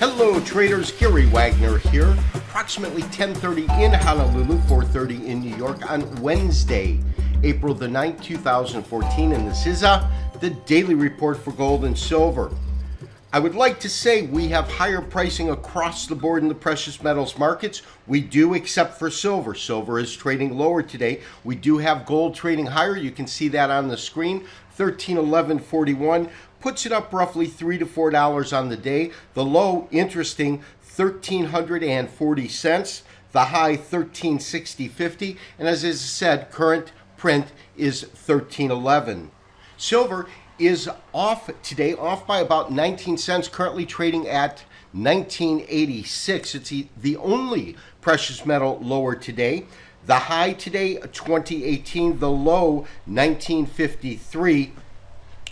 Hello traders, Gary Wagner here. Approximately 10:30 in Honolulu, 4:30 in New York on Wednesday, April the 9th, 2014, and this is the daily report for gold and silver. I would like to say we have higher pricing across the board in the precious metals markets. We do, except for silver. Silver is trading lower today. We do have gold trading higher. You can see that on the screen. 1311.41 puts it up roughly $3 to $4 on the day. The low, interesting, 1,340 cents. The high, 1360.50. And as I said, current print is 1311. Silver is off today, off by about 19 cents, currently trading at 1986. It's the only precious metal lower today. The high today, 2018, the low, 1953.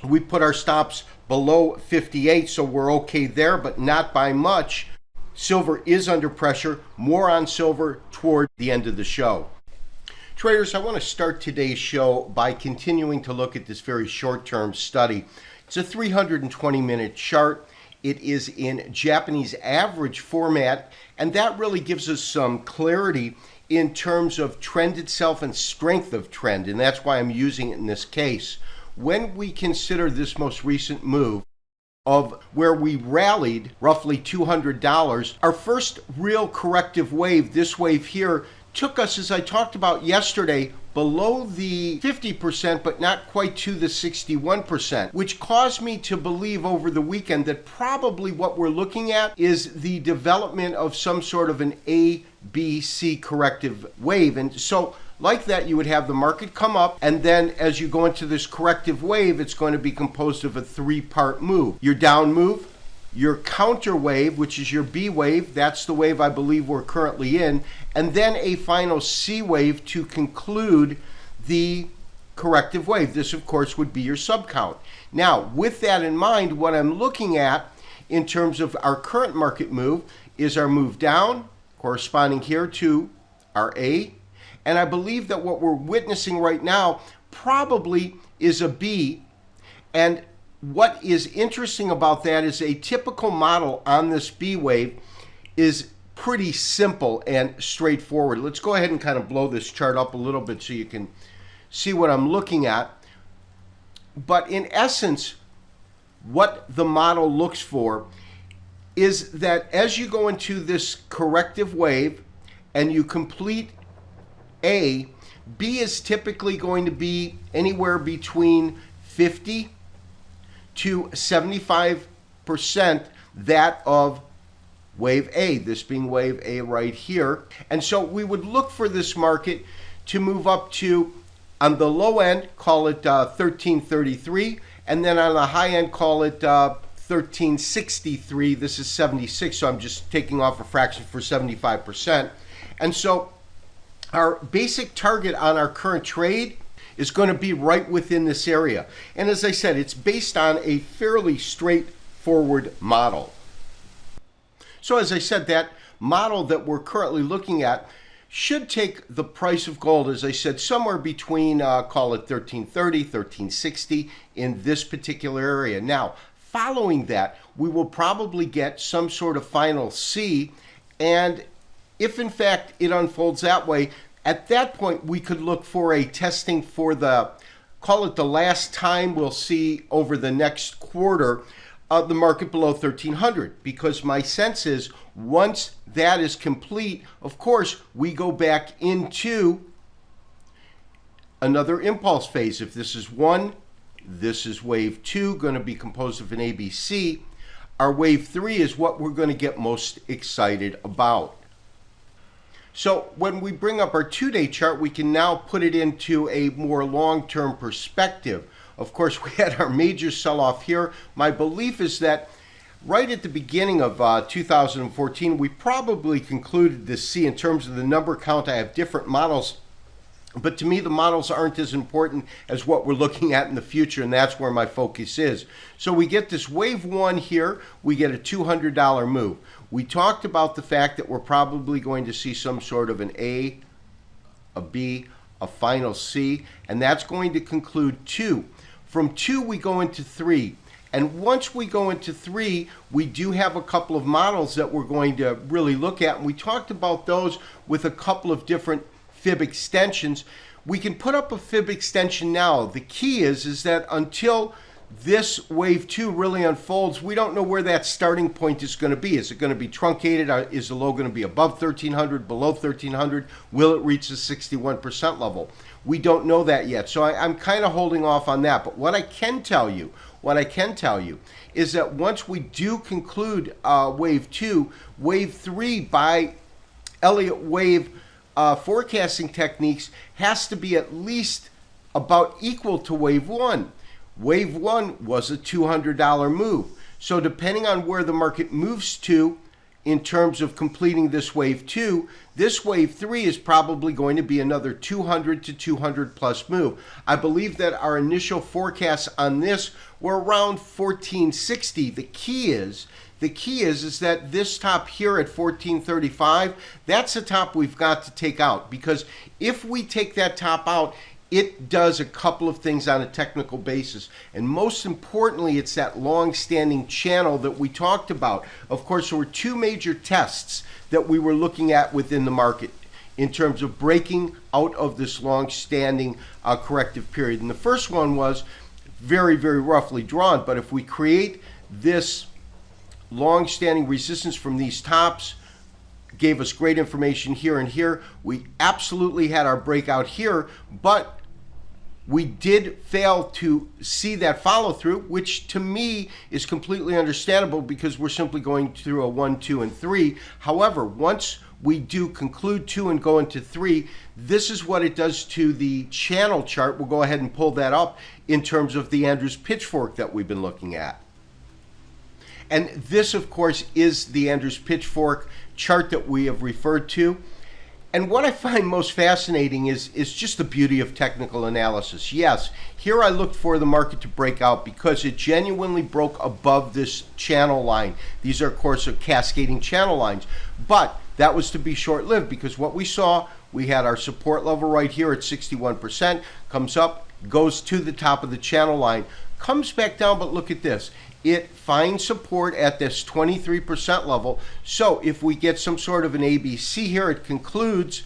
We put our stops below 58, so we're okay there, but not by much. Silver is under pressure. More on silver toward the end of the show. Traders, I want to start today's show by continuing to look at this very short-term study. It's a 320-minute chart. It is in Japanese average format, and that really gives us some clarity in terms of trend itself and strength of trend, and that's why I'm using it in this case. When we consider this most recent move of where we rallied roughly $200, our first real corrective wave, this wave here, took us, as I talked about yesterday, below the 50%, but not quite to the 61%, which caused me to believe over the weekend that probably what we're looking at is the development of some sort of an A, B, C corrective wave. And so like that, you would have the market come up, and then as you go into this corrective wave, it's going to be composed of a three-part move. Your down move, your counter wave, which is your B wave, that's the wave I believe we're currently in, and then a final C wave to conclude the corrective wave. This, of course, would be your subcount. Now, with that in mind, what I'm looking at in terms of our current market move is our move down, corresponding here to our A, and I believe that what we're witnessing right now probably is a B, and what is interesting about that is a typical model on this B wave is pretty simple and straightforward. Let's go ahead and kind of blow this chart up a little bit so you can see what I'm looking at. But in essence, what the model looks for is that as you go into this corrective wave and you complete A, B is typically going to be anywhere between 50 to 75% that of wave A, this being wave A right here. And so we would look for this market to move up to, on the low end, call it 1333, and then on the high end, call it 1363. This is 76, so I'm just taking off a fraction for 75%. And so our basic target on our current trade is going to be right within this area. And as I said, it's based on a fairly straightforward model. So as I said, that model that we're currently looking at should take the price of gold, as I said, somewhere between, call it 1330, 1360 in this particular area. Now, following that, we will probably get some sort of final C, and if in fact it unfolds that way, at that point, we could look for a testing for the, call it the last time we'll see over the next quarter, the market below 1300. Because my sense is once that is complete, of course, we go back into another impulse phase. If this is one, this is wave two, going to be composed of an ABC. Our wave three is what we're going to get most excited about. So when we bring up our two-day chart, we can now put it into a more long-term perspective. Of course, we had our major sell-off here. My belief is that right at the beginning of 2014, we probably concluded this C in terms of the number count. I have different models, but to me, the models aren't as important as what we're looking at in the future, and that's where my focus is. So we get this wave one here. We get a $200 move. We talked about the fact that we're probably going to see some sort of an A, a B, a final C, and that's going to conclude two. From two, we go into three. And once we go into 3, we do have a couple of models that we're going to really look at. And we talked about those with a couple of different fib extensions. We can put up a fib extension now. The key is that until this wave 2 really unfolds, we don't know where that starting point is going to be. Is it going to be truncated? Is the low going to be above 1300, below 1300? Will it reach the 61% level? We don't know that yet. So I'm kind of holding off on that. But what I can tell you is that once we do conclude wave 2, wave 3 by Elliott wave forecasting techniques has to be at least about equal to wave 1. Wave 1 was a $200 move. So depending on where the market moves to in terms of completing this wave 2, this wave 3 is probably going to be another 200 to 200 plus move. I believe that our initial forecasts on this were around 1460. The key is that this top here at 1435, that's a top we've got to take out, because if we take that top out, it does a couple of things on a technical basis. And most importantly, it's that long-standing channel that we talked about. Of course, there were 2 major tests that we were looking at within the market in terms of breaking out of this long-standing corrective period. And the first one was very, very roughly drawn. But if we create this long-standing resistance from these tops, gave us great information here and here. We absolutely had our breakout here, but we did fail to see that follow through, which to me is completely understandable because we're simply going through a 1, 2, and 3. However, once we do conclude 2 and go into 3, this is what it does to the channel chart. We'll go ahead and pull that up in terms of the Andrews pitchfork that we've been looking at. And this, of course, is the Andrews pitchfork chart that we have referred to. And what I find most fascinating is just the beauty of technical analysis. Yes, here I looked for the market to break out because it genuinely broke above this channel line. These are, of course, cascading channel lines. But that was to be short-lived because what we saw, we had our support level right here at 61%, comes up, goes to the top of the channel line, comes back down, but look at this. It finds support at this 23% level. So if we get some sort of an ABC here, it concludes.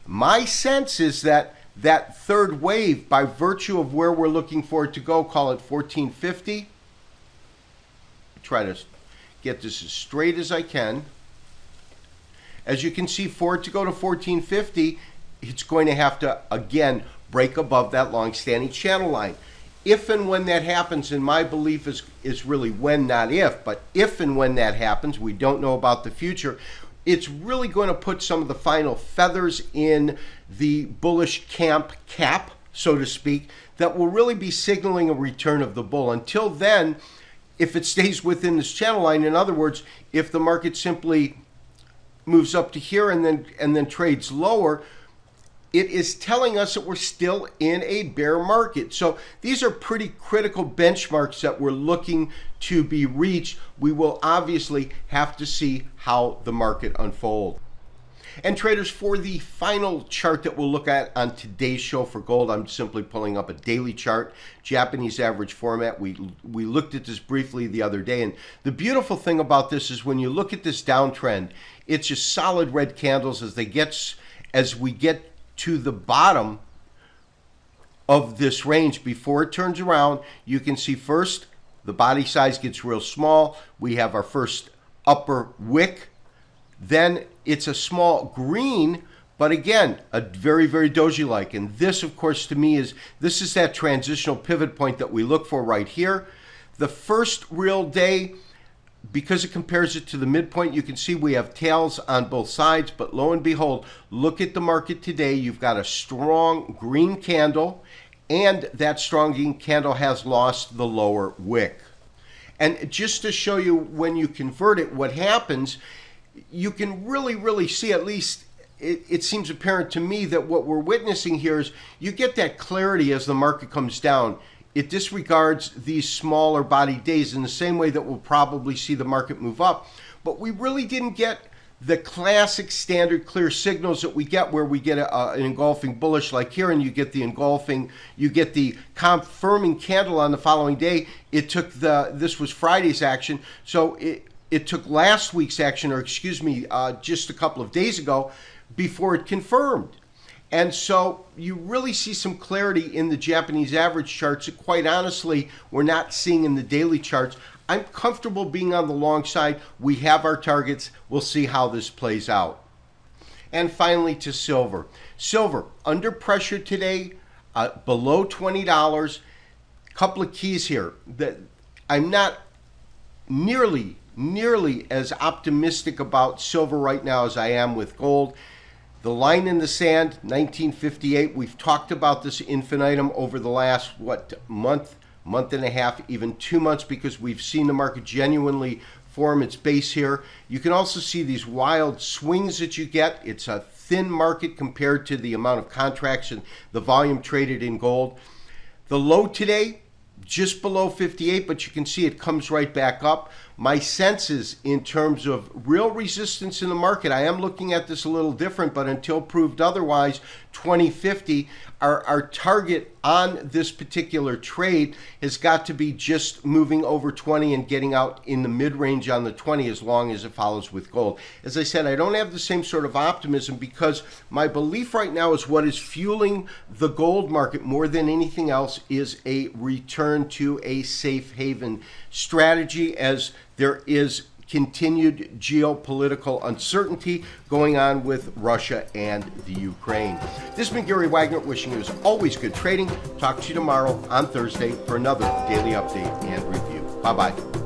My sense is that that third wave, by virtue of where we're looking for it to go, call it 1450. Try to get this as straight as I can. As you can see, for it to go to 1450, it's going to have to, again, break above that long-standing channel line. If and when that happens, and my belief is really when, not if, but if and when that happens, we don't know about the future, it's really going to put some of the final feathers in the bullish camp cap, so to speak, that will really be signaling a return of the bull. Until then, if it stays within this channel line, in other words, if the market simply moves up to here and then trades lower, it is telling us that we're still in a bear market. So these are pretty critical benchmarks that we're looking to be reached. We will obviously have to see how the market unfolds. And traders, for the final chart that we'll look at on today's show for gold, I'm simply pulling up a daily chart, Japanese average format. We looked at this briefly the other day, and the beautiful thing about this is when you look at this downtrend, it's just solid red candles as we get to the bottom of this range. Before it turns around, you can see first the body size gets real small. We have our first upper wick. Then it's a small green, but again, a very, very doji-like. And this, of course, to me is that transitional pivot point that we look for right here. The first real day, because it compares it to the midpoint, you can see we have tails on both sides, but lo and behold, look at the market today. You've got a strong green candle, and that strong green candle has lost the lower wick. And just to show you when you convert it, what happens, you can really see, at least it seems apparent to me, that what we're witnessing here is you get that clarity as the market comes down. It disregards these smaller body days in the same way that we'll probably see the market move up. But we really didn't get the classic standard clear signals that we get, where we get an engulfing bullish like here, and you get the confirming candle on the following day. This was Friday's action, so it took last week's action, or excuse me, just a couple of days ago, before it confirmed. And so you really see some clarity in the Japanese average charts that, quite honestly, we're not seeing in the daily charts. I'm comfortable being on the long side. We have our targets. We'll see how this plays out. And finally, to silver. Silver, under pressure today, below $20. Couple of keys here. That I'm not nearly as optimistic about silver right now as I am with gold. The line in the sand, 1958. We've talked about this infinitum over the last, month and a half, even 2 months, because we've seen the market genuinely form its base here. You can also see these wild swings that you get. It's a thin market compared to the amount of contracts and the volume traded in gold. The low today, just below 58, but you can see it comes right back up. My sense is, in terms of real resistance in the market, I am looking at this a little different, but until proved otherwise, 2050, our target on this particular trade has got to be just moving over 20 and getting out in the mid-range on the 20, as long as it follows with gold. As I said, I don't have the same sort of optimism, because my belief right now is what is fueling the gold market more than anything else is a return to a safe haven strategy, as there is continued geopolitical uncertainty going on with Russia and the Ukraine. This has been Gary Wagner, wishing you as always good trading. Talk to you tomorrow on Thursday for another daily update and review. Bye-bye.